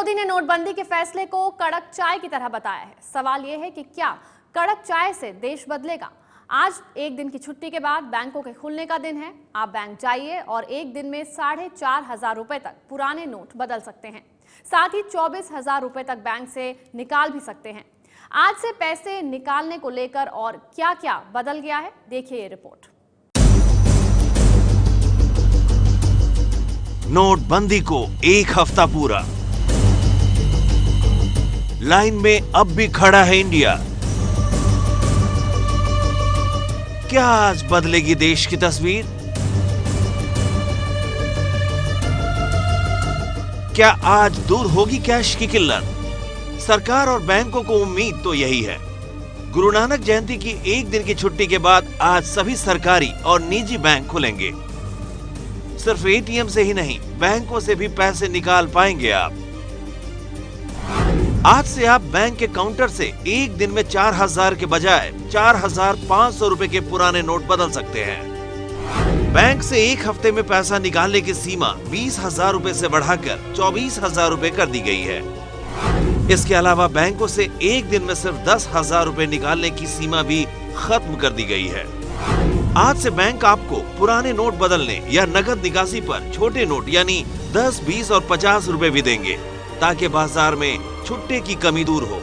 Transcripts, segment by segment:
मोदी ने नोटबंदी के फैसले को कड़क चाय की तरह बताया है। सवाल यह है कि क्या कड़क चाय से देश बदलेगा। आज एक दिन की छुट्टी के बाद बैंकों के खुलने का दिन है। आप बैंक जाइए और एक दिन में 4,500 रुपए तक पुराने नोट बदल सकते हैं। साथ ही 24,000 रुपए तक बैंक से निकाल भी सकते हैं। आज से पैसे निकालने को लेकर और क्या क्या बदल गया है, देखिए ये रिपोर्ट। नोटबंदी को एक हफ्ता पूरा, लाइन में अब भी खड़ा है इंडिया। क्या आज बदलेगी देश की तस्वीर? क्या आज दूर होगी कैश की किल्लत? सरकार और बैंकों को उम्मीद तो यही है। गुरु नानक जयंती की एक दिन की छुट्टी के बाद आज सभी सरकारी और निजी बैंक खुलेंगे। सिर्फ एटीएम से ही नहीं, बैंकों से भी पैसे निकाल पाएंगे आप। आज से आप बैंक के काउंटर से एक दिन में 4,000 के बजाय 4,500 रुपए के पुराने नोट बदल सकते हैं। बैंक से एक हफ्ते में पैसा निकालने की सीमा 20,000 रुपए से बढ़ाकर 24,000 रुपए कर दी गई है। इसके अलावा बैंकों से एक दिन में सिर्फ 10,000 रुपए निकालने की सीमा भी खत्म कर दी गई है। आज से बैंक आपको पुराने नोट बदलने या नकद निकासी पर छोटे नोट यानी 10, 20 और 50 रुपए भी देंगे, ताकि बाजार में छुट्टे की कमी दूर हो।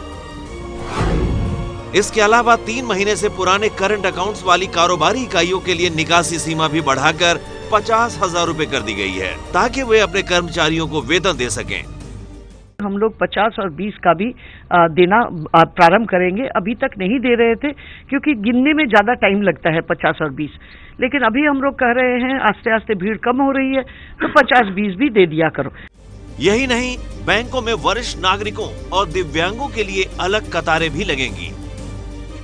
इसके अलावा 3 महीने से पुराने करंट अकाउंट्स वाली कारोबारी इकाइयों के लिए निकासी सीमा भी बढ़ाकर 50,000 रुपए कर दी गई है, ताकि वे अपने कर्मचारियों को वेतन दे सकें। हम लोग 50 और 20 का भी देना प्रारंभ करेंगे। अभी तक नहीं दे रहे थे क्योंकि गिनने में ज्यादा टाइम लगता है 50 और 20, लेकिन अभी हम लोग कह रहे हैं आस्ते आस्ते भीड़ कम हो रही है तो 50-20 भी दे दिया करो। यही नहीं, बैंकों में वरिष्ठ नागरिकों और दिव्यांगों के लिए अलग कतारें भी लगेंगी।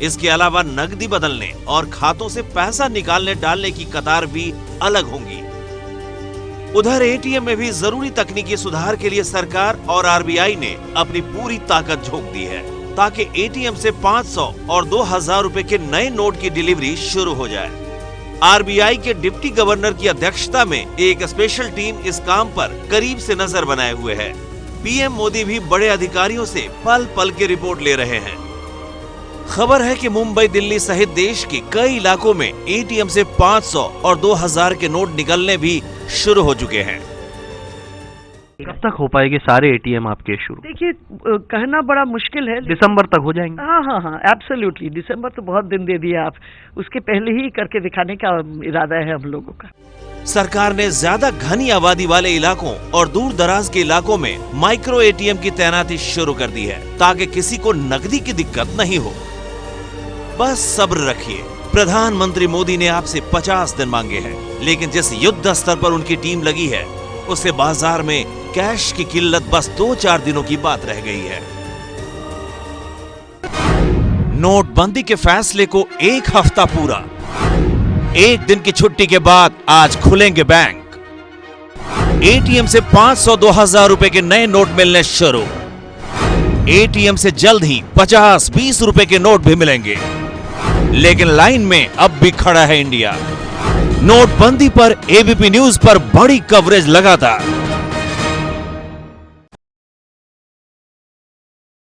इसके अलावा नकदी बदलने और खातों से पैसा निकालने डालने की कतार भी अलग होंगी। उधर एटीएम में भी जरूरी तकनीकी सुधार के लिए सरकार और आरबीआई ने अपनी पूरी ताकत झोंक दी है, ताकि एटीएम से 500 और 2,000 रुपए के नए नोट की डिलीवरी शुरू हो जाए। आरबीआई के डिप्टी गवर्नर की अध्यक्षता में एक स्पेशल टीम इस काम पर करीब से नजर बनाए हुए है। पीएम मोदी भी बड़े अधिकारियों से पल पल की रिपोर्ट ले रहे हैं। खबर है कि मुंबई, दिल्ली सहित देश के कई इलाकों में एटीएम से 500 और 2,000 के नोट निकलने भी शुरू हो चुके हैं। कब तक हो पाएंगे सारे एटीएम आपके शुरू? देखिए, कहना बड़ा मुश्किल है। दिसंबर तक हो जाएंगे? हाँ, एब्सोल्युटली। दिसंबर तो बहुत दिन दे दिया आप, उसके पहले ही करके दिखाने का इरादा है हम लोगों का। सरकार ने ज्यादा घनी आबादी वाले इलाकों और दूर दराज के इलाकों में माइक्रो एटीएम की तैनाती शुरू कर दी है, ताकि किसी को नकदी की दिक्कत नहीं हो। बस सब्र रखिए। प्रधानमंत्री मोदी ने आपसे 50 दिन मांगे हैं, लेकिन जिस युद्ध स्तर पर उनकी टीम लगी है, उससे बाजार में कैश की किल्लत बस 2-4 दिनों की बात रह गई है। नोटबंदी के फैसले को एक हफ्ता पूरा, एक दिन की छुट्टी के बाद आज खुलेंगे बैंक। एटीएम से 500, 2,000 रुपए के नए नोट मिलने शुरू। एटीएम से जल्द ही 50, 20 रुपए के नोट भी मिलेंगे। लेकिन लाइन में अब भी खड़ा है इंडिया। नोटबंदी पर एबीपी न्यूज पर बड़ी कवरेज लगातार।